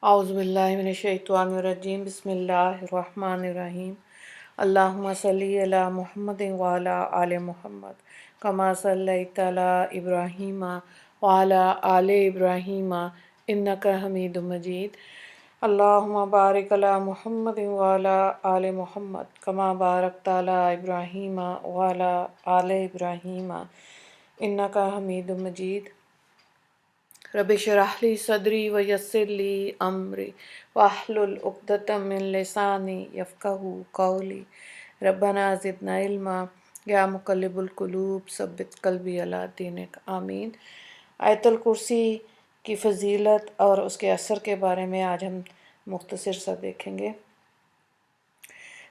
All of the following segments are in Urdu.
اعوذ باللہ من الشیطان الرجیم بسم اللہ الرحمن الرحیم اللہم صلی علی محمد وعلی آل محمد کما صلیت علی ابراہیم وعلی آل ابراہیم انک حمید مجید اللہم بارک علی محمد وعلی آل محمد کما بارکت علی ابراہیم وعلی آل ابراہیم انک حمید مجید رب اشرح لی صدری ویسر لی امری واحلل عقدۃ من لسانی یفقہوا قولی ربنا زدنا علما یا مقلب القلوب ثبت قلبی علی دینک آمین۔ آیت الکرسی کی فضیلت اور اس کے اثر کے بارے میں آج ہم مختصر سا دیکھیں گے۔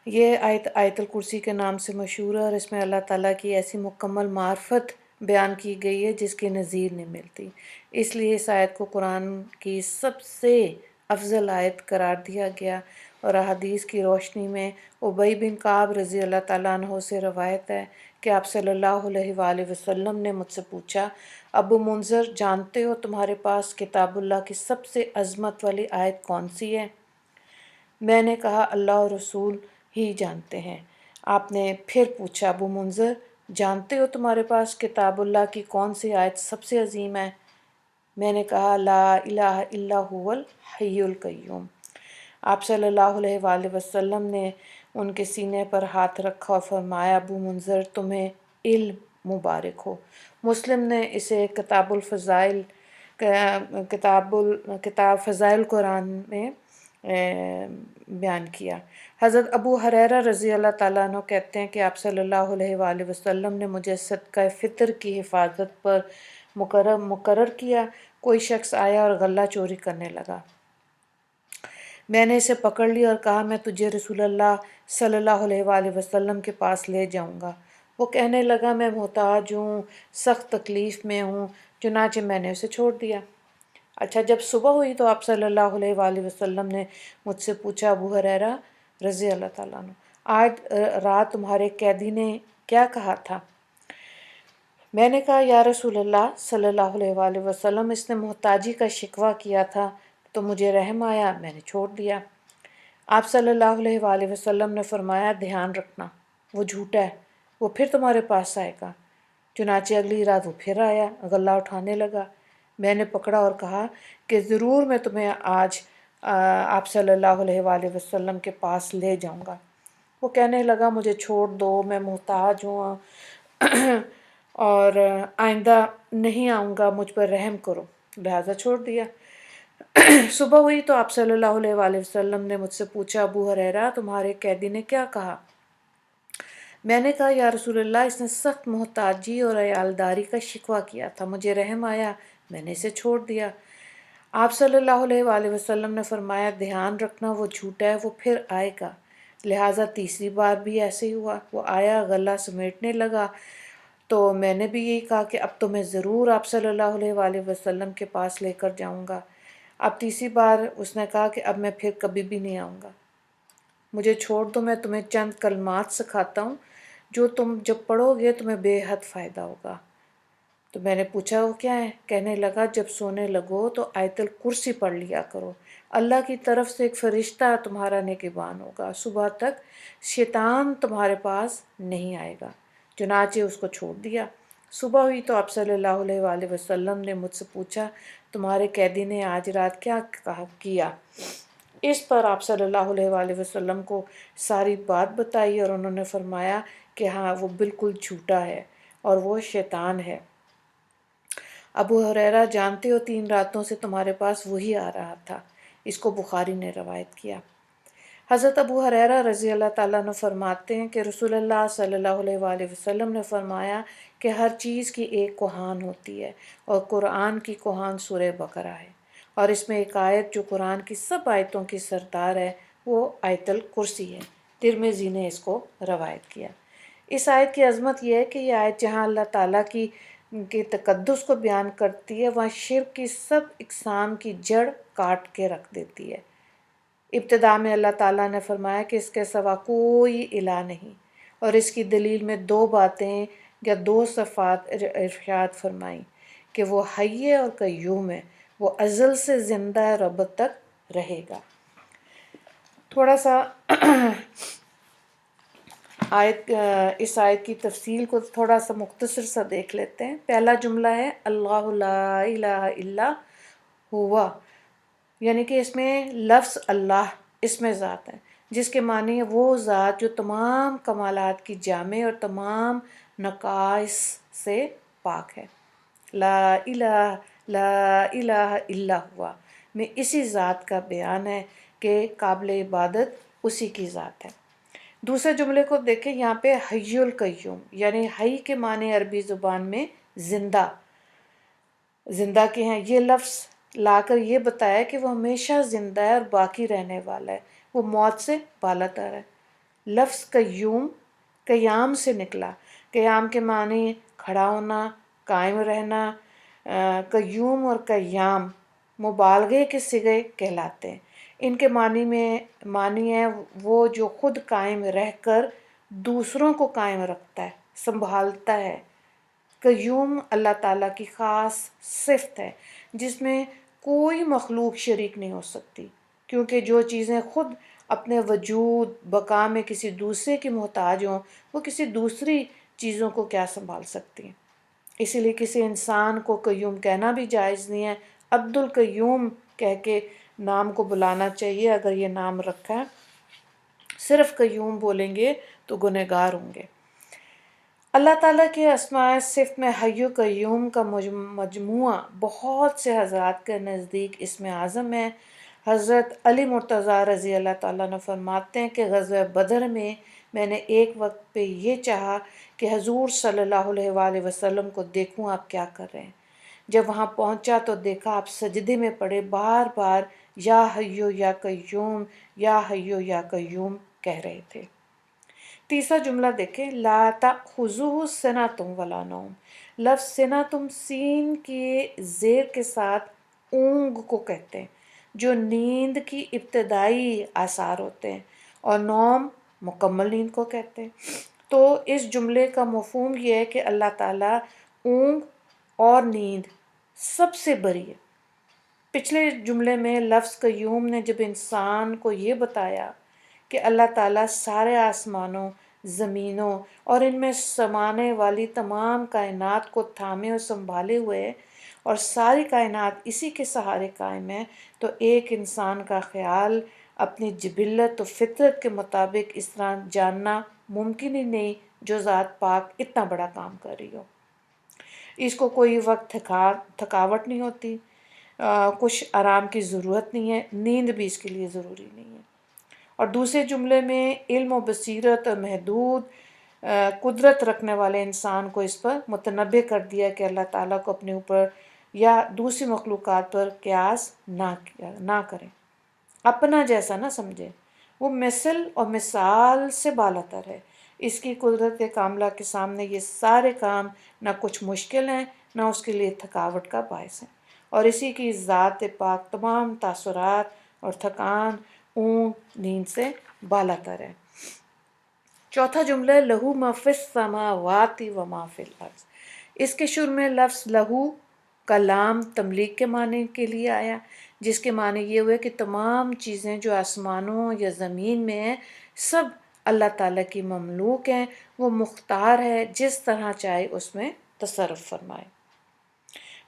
یہ آیت الکرسی کے نام سے مشہور ہے اور اس میں اللہ تعالیٰ کی ایسی مکمل معرفت بیان کی گئی ہے جس کی نظیر نہیں ملتی، اس لیے اس آیت کو قرآن کی سب سے افضل آیت قرار دیا گیا۔ اور احادیث کی روشنی میں ابی بن کعب رضی اللہ تعالیٰ عنہ سے روایت ہے کہ آپ صلی اللہ علیہ وآلہ وسلم نے مجھ سے پوچھا، ابو منذر جانتے ہو تمہارے پاس کتاب اللہ کی سب سے عظمت والی آیت کون سی ہے؟ میں نے کہا اللہ اور رسول ہی جانتے ہیں۔ آپ نے پھر پوچھا، ابو منذر جانتے ہو تمہارے پاس کتاب اللہ کی کون سی آیت سب سے عظیم ہے؟ میں نے کہا لا الہ الا هو الحی القیوم۔ آپ صلی اللہ علیہ وآلہ وسلم نے ان کے سینے پر ہاتھ رکھا اور فرمایا، ابو منذر تمہیں علم مبارک ہو۔ مسلم نے اسے کتاب فضائل قرآن میں بیان کیا۔ حضرت ابو ہریرہ رضی اللہ تعالیٰ عنہ کہتے ہیں کہ آپ صلی اللہ علیہ وآلہ وسلم نے مجھے صدقہ فطر کی حفاظت پر مقرر کیا۔ کوئی شخص آیا اور غلہ چوری کرنے لگا، میں نے اسے پکڑ لیا اور کہا میں تجھے رسول اللہ صلی اللہ علیہ وآلہ وسلم کے پاس لے جاؤں گا۔ وہ کہنے لگا میں محتاج ہوں، سخت تکلیف میں ہوں، چنانچہ میں نے اسے چھوڑ دیا۔ اچھا، جب صبح ہوئی تو آپ صلی اللہ علیہ وآلہ وسلم نے مجھ سے پوچھا، ابو ہریرہ رضی اللہ تعالیٰ عنہ، آج رات تمہارے قیدی نے کیا کہا تھا؟ میں نے کہا یا رسول اللہ صلی اللہ علیہ وآلہ وسلم، اس نے محتاجی کا شکوہ کیا تھا تو مجھے رحم آیا، میں نے چھوڑ دیا۔ آپ صلی اللہ علیہ وآلہ وسلم نے فرمایا دھیان رکھنا، وہ جھوٹا ہے، وہ پھر تمہارے پاس آئے گا۔ چنانچہ اگلی رات وہ پھر آیا، غلہ اٹھانے لگا۔ میں نے پکڑا اور کہا کہ ضرور میں تمہیں آج آپ صلی اللہ علیہ وآلہ وسلم کے پاس لے جاؤں گا۔ وہ کہنے لگا مجھے چھوڑ دو، میں محتاج ہوں اور آئندہ نہیں آؤں گا، مجھ پر رحم کرو، لہٰذا چھوڑ دیا۔ صبح ہوئی تو آپ صلی اللہ علیہ وآلہ وسلم نے مجھ سے پوچھا، ابو ہریرہ تمہارے قیدی نے کیا کہا؟ میں نے کہا یا رسول اللہ اس نے سخت محتاجی اور عیالداری کا شکوہ کیا تھا، مجھے رحم آیا، میں نے اسے چھوڑ دیا۔ آپ صلی اللہ علیہ وآلہ وسلم نے فرمایا دھیان رکھنا، وہ جھوٹا ہے، وہ پھر آئے گا۔ لہٰذا تیسری بار بھی ایسے ہی ہوا، وہ آیا، غلہ سمیٹنے لگا، تو میں نے بھی یہی کہا کہ اب تو میں ضرور آپ صلی اللہ علیہ وآلہ وسلم کے پاس لے کر جاؤں گا۔ اب تیسری بار اس نے کہا کہ اب میں پھر کبھی بھی نہیں آؤں گا، مجھے چھوڑ دو، میں تمہیں چند کلمات سکھاتا ہوں جو تم جب پڑھو گے تمہیں بے حد فائدہ ہوگا۔ تو میں نے پوچھا وہ کیا ہے؟ کہنے لگا جب سونے لگو تو آیت الکرسی پڑھ لیا کرو، اللہ کی طرف سے ایک فرشتہ تمہارا نگہبان ہوگا، صبح تک شیطان تمہارے پاس نہیں آئے گا۔ چنانچہ اس کو چھوڑ دیا۔ صبح ہوئی تو آپ صلی اللہ علیہ وآلہ وسلم نے مجھ سے پوچھا تمہارے قیدی نے آج رات کیا کیا؟ اس پر آپ صلی اللہ علیہ وآلہ وسلم کو ساری بات بتائی اور انہوں نے فرمایا کہ ہاں وہ بالکل جھوٹا ہے اور وہ شیطان ہے۔ ابو ہریرہ جانتے ہو 3 راتوں سے تمہارے پاس وہی آ رہا تھا۔ اس کو بخاری نے روایت کیا۔ حضرت ابو ہریرہ رضی اللہ تعالیٰ عنہ فرماتے ہیں کہ رسول اللہ صلی اللہ علیہ وآلہ وسلم نے فرمایا کہ ہر چیز کی ایک کوہان ہوتی ہے اور قرآن کی کوہان سورہ بقرہ ہے، اور اس میں ایک آیت جو قرآن کی سب آیتوں کی سردار ہے وہ آیت الکرسی ہے۔ ترمذی نے اس کو روایت کیا۔ اس آیت کی عظمت یہ ہے کہ یہ آیت جہاں اللہ تعالیٰ کی تقدس کو بیان کرتی ہے وہاں شرک کی سب اقسام کی جڑ کاٹ کے رکھ دیتی ہے۔ ابتدا میں اللہ تعالیٰ نے فرمایا کہ اس کے سوا کوئی الہ نہیں، اور اس کی دلیل میں 2 باتیں یا 2 صفات ارشاد فرمائیں کہ وہ حی اور قیوم ہے، وہ ازل سے زندہ ہے اور اب تک رہے گا۔ تھوڑا سا اس آیت کی تفصیل کو تھوڑا سا مختصر سا دیکھ لیتے ہیں۔ پہلا جملہ ہے اللہ لا الہ الا ہوا، یعنی کہ اس میں لفظ اللہ اس میں ذات ہے، جس کے معنی ہے وہ ذات جو تمام کمالات کی جامع اور تمام نقائص سے پاک ہے۔ لا الہ الا ہوا میں اسی ذات کا بیان ہے کہ قابل عبادت اسی کی ذات ہے۔ دوسرے جملے کو دیکھیں، یہاں پہ حی القیوم، یعنی حی کے معنی عربی زبان میں زندہ کے ہیں۔ یہ لفظ لا کر یہ بتایا کہ وہ ہمیشہ زندہ ہے اور باقی رہنے والا ہے، وہ موت سے بالا تر ہے۔ لفظ قیوم قیام سے نکلا، قیام کے معنی کھڑا ہونا، قائم رہنا۔ قیوم اور قیام مبالغے کے صیغے کہلاتے ہیں۔ ان کے معنی ہے وہ جو خود قائم رہ کر دوسروں کو قائم رکھتا ہے، سنبھالتا ہے۔ قیوم اللہ تعالیٰ کی خاص صفت ہے جس میں کوئی مخلوق شریک نہیں ہو سکتی، کیونکہ جو چیزیں خود اپنے وجود بقا میں کسی دوسرے کی محتاج ہوں، وہ کسی دوسری چیزوں کو کیا سنبھال سکتی ہیں۔ اسی لیے کسی انسان کو قیوم کہنا بھی جائز نہیں ہے، عبد القیوم کہہ کے نام کو بلانا چاہیے۔ اگر یہ نام رکھا ہے، صرف قیوم بولیں گے تو گنہگار ہوں گے۔ اللہ تعالیٰ کے اسماء صفت میں حی و قیوم کا مجموعہ بہت سے حضرات کے نزدیک اسم اعظم ہے۔ حضرت علی مرتضیٰ رضی اللہ تعالیٰ عنہ فرماتے ہیں کہ غزوہ بدر میں نے ایک وقت پہ یہ چاہا کہ حضور صلی اللہ علیہ وآلہ وسلم کو دیکھوں آپ کیا کر رہے ہیں۔ جب وہاں پہنچا تو دیکھا آپ سجدے میں پڑے بار بار یا حیو یا قیوم، یا حیو یا قیوم کہہ رہے تھے۔ تیسرا جملہ دیکھیں، لا تأخذہ سنۃ ولا نوم۔ لفظ سنۃ سین کے زیر کے ساتھ اونگ کو کہتے ہیں، جو نیند کی ابتدائی آثار ہوتے ہیں، اور نوم مکمل نیند کو کہتے ہیں۔ تو اس جملے کا مفہوم یہ ہے کہ اللہ تعالیٰ اونگ اور نیند سب سے بری ہے۔ پچھلے جملے میں لفظ قیوم نے جب انسان کو یہ بتایا کہ اللہ تعالیٰ سارے آسمانوں، زمینوں اور ان میں سمانے والی تمام کائنات کو تھامے اور سنبھالے ہوئے اور ساری کائنات اسی کے سہارے قائم ہے، تو ایک انسان کا خیال اپنی جبلت و فطرت کے مطابق اس طرح جاننا ممکن ہی نہیں جو ذات پاک اتنا بڑا کام کر رہی ہو۔ اس کو کوئی وقت تھکاوٹ نہیں ہوتی، کچھ آرام کی ضرورت نہیں ہے، نیند بھی اس کے لیے ضروری نہیں ہے۔ اور دوسرے جملے میں علم و بصیرت اور محدود قدرت رکھنے والے انسان کو اس پر متنبہ کر دیا کہ اللہ تعالیٰ کو اپنے اوپر یا دوسری مخلوقات پر قیاس نہ کریں، اپنا جیسا نہ سمجھیں۔ وہ مثل اور مثال سے بالا تر ہے، اس کی قدرت کاملہ کے سامنے یہ سارے کام نہ کچھ مشکل ہیں، نہ اس کے لیے تھکاوٹ کا باعث ہیں، اور اسی کی ذات پاک تمام تاثرات اور تھکان، اونگ، نیند سے بالا تر ہے۔ چوتھا جملہ ہے لہو ما فی السماوات و ما فی الارض۔ اس کے شروع میں لفظ لہو کا لام تملیک کے معنی کے لیے آیا، جس کے معنی یہ ہوئے کہ تمام چیزیں جو آسمانوں یا زمین میں ہیں سب اللہ تعالیٰ کی مملوک ہیں، وہ مختار ہے، جس طرح چاہے اس میں تصرف فرمائے۔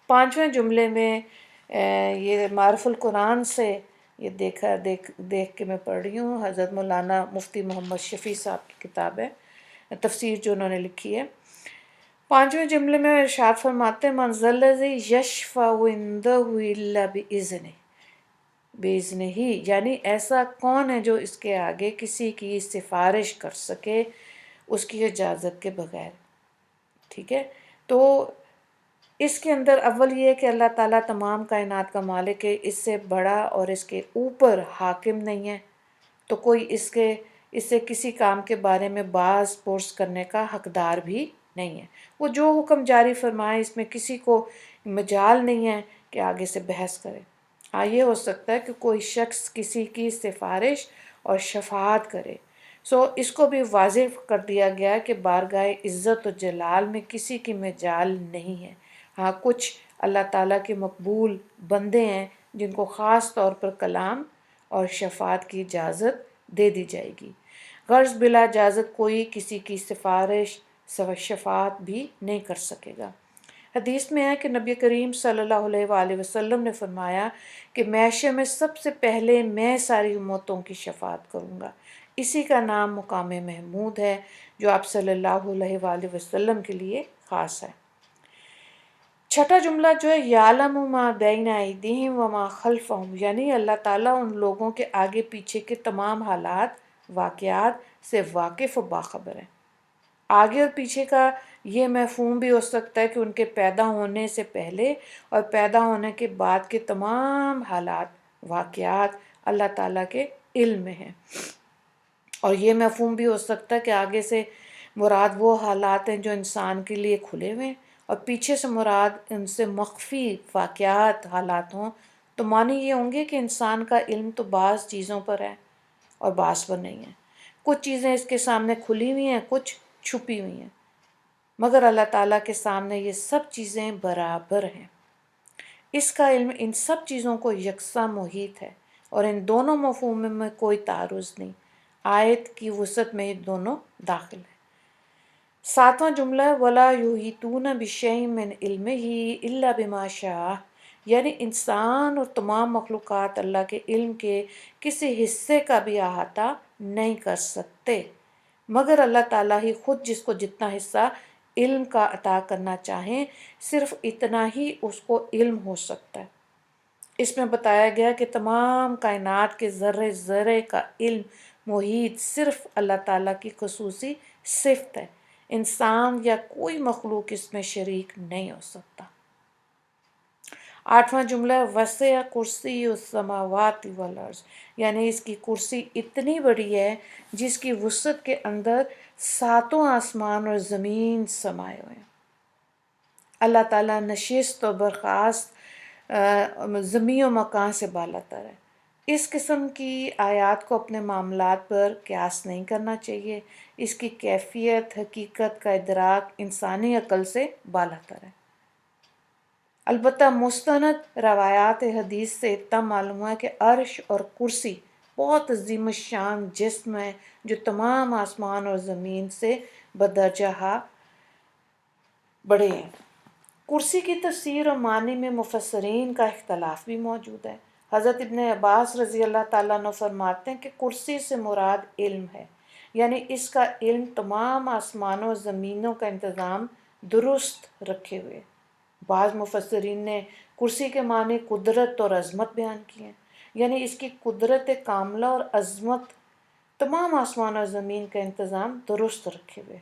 پانچویں جملے میں یہ معرف القرآن سے یہ دیکھ کے میں پڑھ رہی ہوں، حضرت مولانا مفتی محمد شفیع صاحب کی کتاب ہے، تفسیر جو انہوں نے لکھی ہے۔ پانچویں جملے میں ارشاد فرماتے ہیں من ذا الذی یشفع عندہ الا بإذنہ، یعنی ایسا کون ہے جو اس کے آگے کسی کی سفارش کر سکے اس کی اجازت کے بغیر۔ ٹھیک ہے، تو اس کے اندر اول یہ ہے کہ اللہ تعالیٰ تمام کائنات کا مالک ہے، اس سے بڑا اور اس کے اوپر حاکم نہیں ہے، تو کوئی اس سے کسی کام کے بارے میں باز پرس کرنے کا حقدار بھی نہیں ہے۔ وہ جو حکم جاری فرمائے اس میں کسی کو مجال نہیں ہے کہ آگے سے بحث کرے۔ ہاں یہ ہو سکتا ہے کہ کوئی شخص کسی کی سفارش اور شفاعت کرے، اس کو بھی واضح کر دیا گیا کہ بارگاہ عزت و جلال میں کسی کی مجال نہیں ہے۔ ہاں کچھ اللہ تعالیٰ کے مقبول بندے ہیں جن کو خاص طور پر کلام اور شفاعت کی اجازت دے دی جائے گی۔ غرض بلا اجازت کوئی کسی کی سفارش شفاعت بھی نہیں کر سکے گا۔ حدیث میں ہے کہ نبی کریم صلی اللہ علیہ وآلہ وسلم نے فرمایا کہ معاشرے میں سب سے پہلے میں ساری امتوں کی شفاعت کروں گا۔ اسی کا نام مقام محمود ہے جو آپ صلی اللہ علیہ وآلہ وسلم کے لیے خاص ہے۔ چھٹا جملہ جو ہے یعلم ما بین ایدیہم وما خلفہم، یعنی اللہ تعالیٰ ان لوگوں کے آگے پیچھے کے تمام حالات واقعات سے واقف و باخبر ہے۔ آگے اور پیچھے کا یہ مفہوم بھی ہو سکتا ہے کہ ان کے پیدا ہونے سے پہلے اور پیدا ہونے کے بعد کے تمام حالات واقعات اللہ تعالیٰ کے علم میں ہیں، اور یہ مفہوم بھی ہو سکتا ہے کہ آگے سے مراد وہ حالات ہیں جو انسان کے لیے کھلے ہوئے ہیں، اور پیچھے سے مراد ان سے مخفی واقعات حالات ہوں، تو معنی یہ ہوں گے کہ انسان کا علم تو بعض چیزوں پر ہے اور بعض پر نہیں ہے۔ کچھ چیزیں اس کے سامنے کھلی ہوئی ہیں، کچھ چھپی ہوئی ہیں، مگر اللہ تعالیٰ کے سامنے یہ سب چیزیں برابر ہیں۔ اس کا علم ان سب چیزوں کو یکساں محیط ہے، اور ان دونوں مفہوم میں کوئی تعارض نہیں، آیت کی وسعت میں یہ دونوں داخل ہیں۔ ساتواں جملہ وَلَا يُحِيطُونَ بِشَيْءٍ مِّنْ عِلْمِهِ إِلَّا بِمَا شَاءَ، یعنی انسان اور تمام مخلوقات اللہ کے علم کے کسی حصے کا بھی احاطہ نہیں کر سکتے، مگر اللہ تعالیٰ ہی خود جس کو جتنا حصہ علم کا عطا کرنا چاہیں صرف اتنا ہی اس کو علم ہو سکتا ہے۔ اس میں بتایا گیا کہ تمام کائنات کے ذرے ذرے کا علم محیط صرف اللہ تعالیٰ کی خصوصی صفت ہے، انسان یا کوئی مخلوق اس میں شریک نہیں ہو سکتا۔ آٹھواں جملہ وسع کرسی السماوات والارض، یعنی اس کی کرسی اتنی بڑی ہے جس کی وسعت کے اندر ساتوں آسمان اور زمین سمائے ہوئے ہیں۔ اللہ تعالیٰ نشست و برخاست زمین و مکان سے بالا تر ہے۔ اس قسم کی آیات کو اپنے معاملات پر قیاس نہیں کرنا چاہیے، اس کی کیفیت حقیقت کا ادراک انسانی عقل سے بالا تر ہے۔ البتہ مستند روایات حدیث سے اتنا معلوم ہے کہ عرش اور کرسی بہت عظیم الشان جسم ہے جو تمام آسمان اور زمین سے بدرجہ بڑے ہیں۔ کرسی کی تفسیر اور معنی میں مفسرین کا اختلاف بھی موجود ہے۔ حضرت ابن عباس رضی اللہ تعالیٰ عنہ فرماتے ہیں کہ کرسی سے مراد علم ہے، یعنی اس کا علم تمام آسمانوں اور زمینوں کا انتظام درست رکھے ہوئے۔ بعض مفسرین نے کرسی کے معنی قدرت اور عظمت بیان کیے ہیں، یعنی اس کی قدرت کاملہ اور عظمت تمام آسمان اور زمین کا انتظام درست رکھے ہوئے،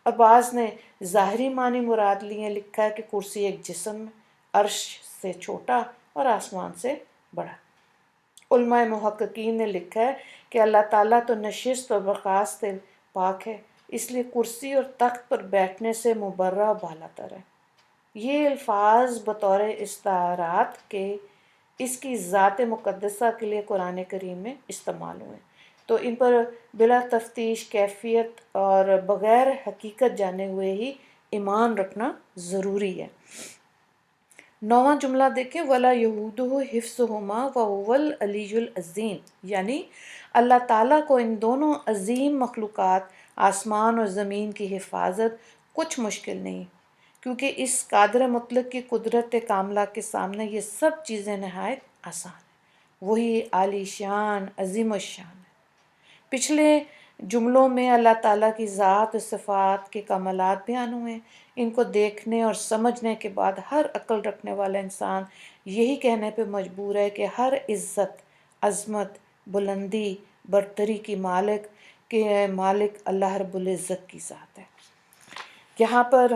اور بعض نے ظاہری معنی مراد لیے، لکھا ہے کہ کرسی ایک جسم ہے، عرش سے چھوٹا اور آسمان سے بڑا۔ علماء محققین نے لکھا ہے کہ اللہ تعالیٰ تو نشست اور برخاست سے پاک ہے، اس لیے کرسی اور تخت پر بیٹھنے سے مبرہ و بالا تر ہے۔ یہ الفاظ بطور استعارات کے اس کی ذات مقدسہ کے لیے قرآن کریم میں استعمال ہوئے، تو ان پر بلا تفتیش کیفیت اور بغیر حقیقت جانے ہوئے ہی ایمان رکھنا ضروری ہے۔ نواں جملہ دیکھیں وَلَا يَئُودُهُ حِفْظُهُمَا وَهُوَ الْعَلِيُّ الْعَظِيمُ، یعنی اللہ تعالیٰ کو ان دونوں عظیم مخلوقات آسمان اور زمین کی حفاظت کچھ مشکل نہیں، کیونکہ اس قادر مطلق کی قدرت کاملہ کے سامنے یہ سب چیزیں نہایت آسان ہیں، وہی عالی شان عظیم الشان ہے۔ پچھلے جملوں میں اللہ تعالیٰ کی ذات و صفات کے کمالات بیان ہوئے ہیں، ان کو دیکھنے اور سمجھنے کے بعد ہر عقل رکھنے والا انسان یہی کہنے پہ مجبور ہے کہ ہر عزت، عظمت، بلندی، برتری کی مالک اللہ رب العزت کی ذات ہے۔ یہاں پر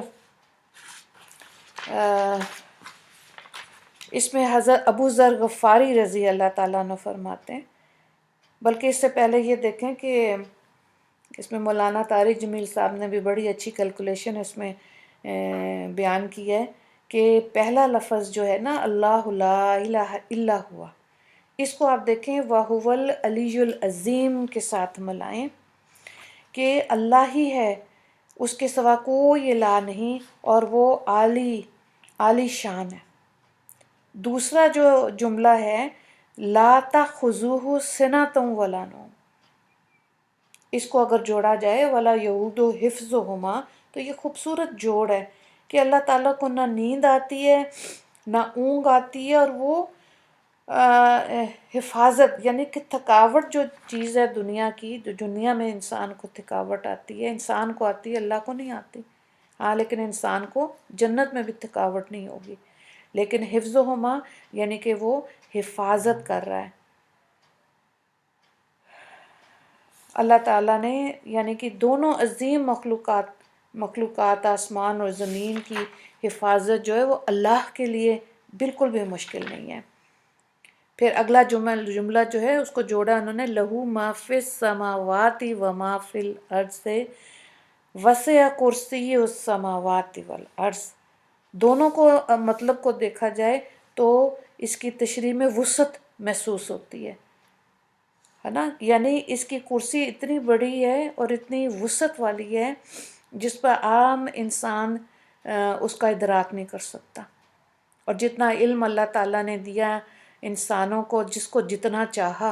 اس میں حضرت ابو ذر غفاری رضی اللہ تعالیٰ عنہ فرماتے ہیں، بلکہ اس سے پہلے یہ دیکھیں کہ اس میں مولانا طارق جمیل صاحب نے بھی بڑی اچھی کیلکولیشن اس میں بیان کی ہے کہ پہلا لفظ جو ہے نا اللہ لا الہ الا ہوا، اس کو آپ دیکھیں وَهُوَ الْعَلِيُّ الْعَظِيمُ کے ساتھ ملائیں کہ اللہ ہی ہے، اس کے سوا کوئی الہ نہیں، اور وہ عالی شان ہے۔ دوسرا جو جملہ ہے لا تأخذہ سنۃ ولا نوم، اس کو اگر جوڑا جائے ولا یعود حفظہما، تو یہ خوبصورت جوڑ ہے کہ اللہ تعالیٰ کو نہ نیند آتی ہے نہ اونگ آتی ہے، اور وہ حفاظت یعنی کہ تھکاوٹ جو چیز ہے دنیا کی، جو دنیا میں انسان کو تھکاوٹ آتی ہے، انسان کو آتی ہے، اللہ کو نہیں آتی۔ ہاں لیکن انسان کو جنت میں بھی تھکاوٹ نہیں ہوگی، لیکن حفظہما یعنی کہ وہ حفاظت کر رہا ہے اللہ تعالیٰ نے، یعنی کہ دونوں عظیم مخلوقات آسمان اور زمین کی حفاظت جو ہے وہ اللہ کے لیے بالکل بھی مشکل نہیں ہے۔ پھر اگلا جملہ جو ہے اس کو جوڑا انہوں نے لہو ما فی السماوات و ما فی الارض سے، وسع کرسی السماوات والارض، دونوں کو مطلب کو دیکھا جائے تو اس کی تشریح میں وسعت محسوس ہوتی ہے نا، یعنی اس کی کرسی اتنی بڑی ہے اور اتنی وسعت والی ہے جس پر عام انسان اس کا ادراک نہیں کر سکتا، اور جتنا علم اللہ تعالیٰ نے دیا انسانوں کو، جس کو جتنا چاہا،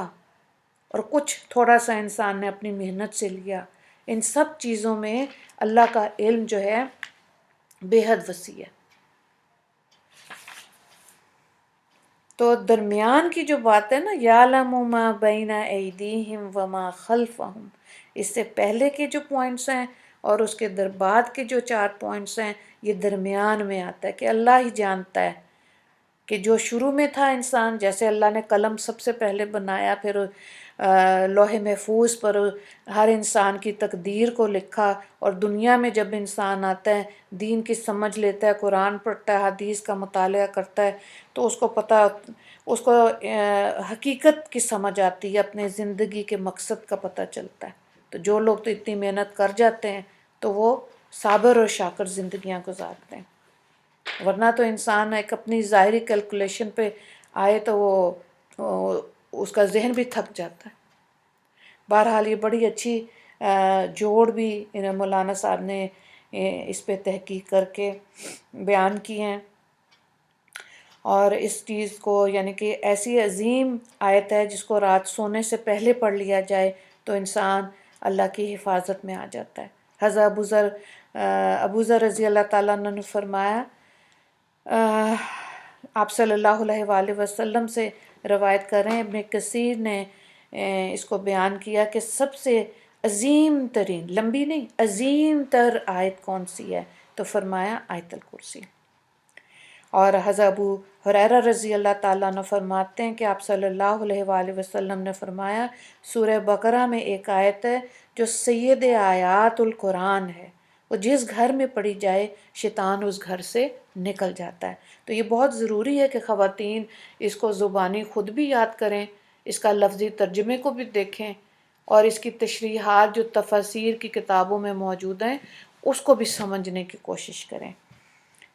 اور کچھ تھوڑا سا انسان نے اپنی محنت سے لیا، ان سب چیزوں میں اللہ کا علم جو ہے بے حد وسیع ہے۔ تو درمیان کی جو بات ہے نا یعلم ما بین ایدیہم وما خلفہم، اس سے پہلے کے جو پوائنٹس ہیں اور اس کے بعد کے جو 4 پوائنٹس ہیں، یہ درمیان میں آتا ہے کہ اللہ ہی جانتا ہے کہ جو شروع میں تھا انسان، جیسے اللہ نے قلم سب سے پہلے بنایا، پھر لوح محفوظ پر ہر انسان کی تقدیر کو لکھا، اور دنیا میں جب انسان آتا ہے دین کی سمجھ لیتا ہے، قرآن پڑھتا ہے، حدیث کا مطالعہ کرتا ہے، تو اس کو حقیقت کی سمجھ آتی ہے، اپنے زندگی کے مقصد کا پتہ چلتا ہے۔ تو جو لوگ تو اتنی محنت کر جاتے ہیں تو وہ صابر اور شاکر زندگیاں گزارتے ہیں، ورنہ تو انسان ایک اپنی ظاہری کیلکولیشن پہ آئے تو وہ اس کا ذہن بھی تھک جاتا ہے۔ بہرحال یہ بڑی اچھی جوڑ بھی مولانا صاحب نے اس پہ تحقیق کر کے بیان کی ہیں، اور اس چیز کو یعنی کہ ایسی عظیم آیت ہے جس کو رات سونے سے پہلے پڑھ لیا جائے تو انسان اللہ کی حفاظت میں آ جاتا ہے۔ حضرت ابو ذر رضی اللہ تعالیٰ عنہ نے فرمایا، آپ صلی اللہ علیہ وآلہ وسلم سے روایت کر رہے ہیں، ابن کثیر نے اس کو بیان کیا کہ سب سے عظیم ترین، لمبی نہیں، عظیم تر آیت کون سی ہے، تو فرمایا آیت الکرسی۔ اور حضرت ابو ہریرہ رضی اللہ تعالیٰ عنہ فرماتے ہیں کہ آپ صلی اللہ علیہ وآلہ وسلم نے فرمایا سورہ بقرہ میں ایک آیت ہے جو سید آیات القرآن ہے، وہ جس گھر میں پڑھی جائے شیطان اس گھر سے نکل جاتا ہے۔ تو یہ بہت ضروری ہے کہ خواتین اس کو زبانی خود بھی یاد کریں، اس کا لفظی ترجمے کو بھی دیکھیں، اور اس کی تشریحات جو تفاسیر کی کتابوں میں موجود ہیں اس کو بھی سمجھنے کی کوشش کریں۔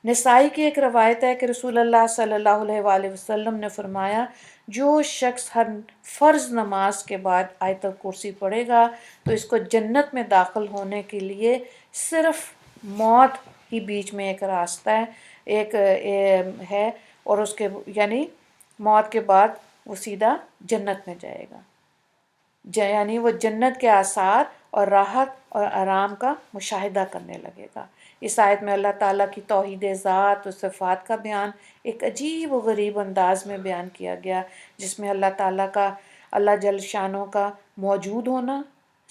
نسائی کی ایک روایت ہے کہ رسول اللہ صلی اللہ علیہ وآلہ وسلم نے فرمایا، جو شخص ہر فرض نماز کے بعد آیت الکرسی پڑھے گا تو اس کو جنت میں داخل ہونے کے لیے صرف موت ہی بیچ میں ایک راستہ ہے، ایک ہے، اور اس کے یعنی موت کے بعد وہ سیدھا جنت میں جائے گا، یعنی وہ جنت کے آثار اور راحت اور آرام کا مشاہدہ کرنے لگے گا۔ اس آیت میں اللہ تعالیٰ کی توحید ذات و صفات کا بیان ایک عجیب و غریب انداز میں بیان کیا گیا، جس میں اللہ تعالیٰ کا، اللہ جل شانوں کا موجود ہونا،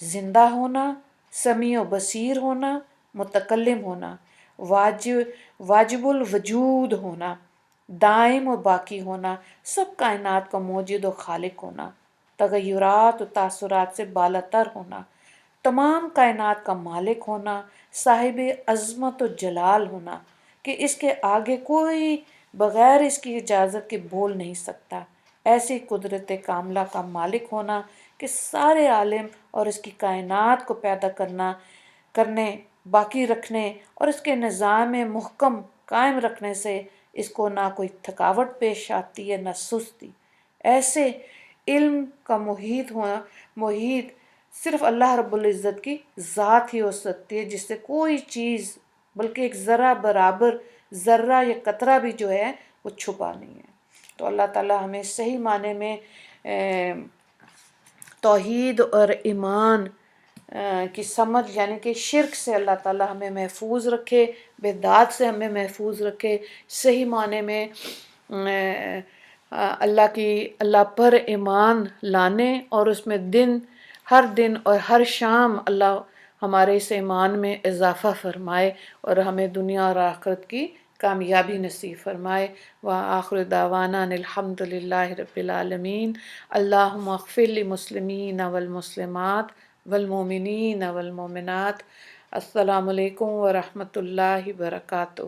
زندہ ہونا، سمیع و بصیر ہونا، متکلم ہونا، واجب الوجود ہونا، دائم و باقی ہونا، سب کائنات کا موجد و خالق ہونا، تغیرات و تاثرات سے بالاتر ہونا، تمام کائنات کا مالک ہونا، صاحب عظمت و جلال ہونا کہ اس کے آگے کوئی بغیر اس کی اجازت کے بول نہیں سکتا، ایسی قدرت کاملہ کا مالک ہونا کہ سارے عالم اور اس کی کائنات کو پیدا کرنے، باقی رکھنے اور اس کے نظام محکم قائم رکھنے سے اس کو نہ کوئی تھکاوٹ پیش آتی ہے نہ سستی۔ ایسے علم کا محیط صرف اللہ رب العزت کی ذات ہی ہو سکتی ہے، جس سے کوئی چیز بلکہ ایک ذرہ برابر، ذرہ یا قطرہ بھی جو ہے وہ چھپا نہیں ہے۔ تو اللہ تعالیٰ ہمیں صحیح معنی میں توحید اور ایمان کی سمجھ یعنی کہ شرک سے اللہ تعالیٰ ہمیں محفوظ رکھے، بدعات سے ہمیں محفوظ رکھے، صحیح معنی میں اللہ پر ایمان لانے اور اس میں ہر دن اور ہر شام اللہ ہمارے اس ایمان میں اضافہ فرمائے اور ہمیں دنیا اور آخرت کی کامیابی نصیب فرمائے۔ وآخر دعوانا ان الحمد للہ رب العالمین۔ اللہم اغفر للمسلمین والمسلمات والمؤمنین والمؤمنات۔ السلام علیکم ورحمۃ اللہ وبرکاتہ۔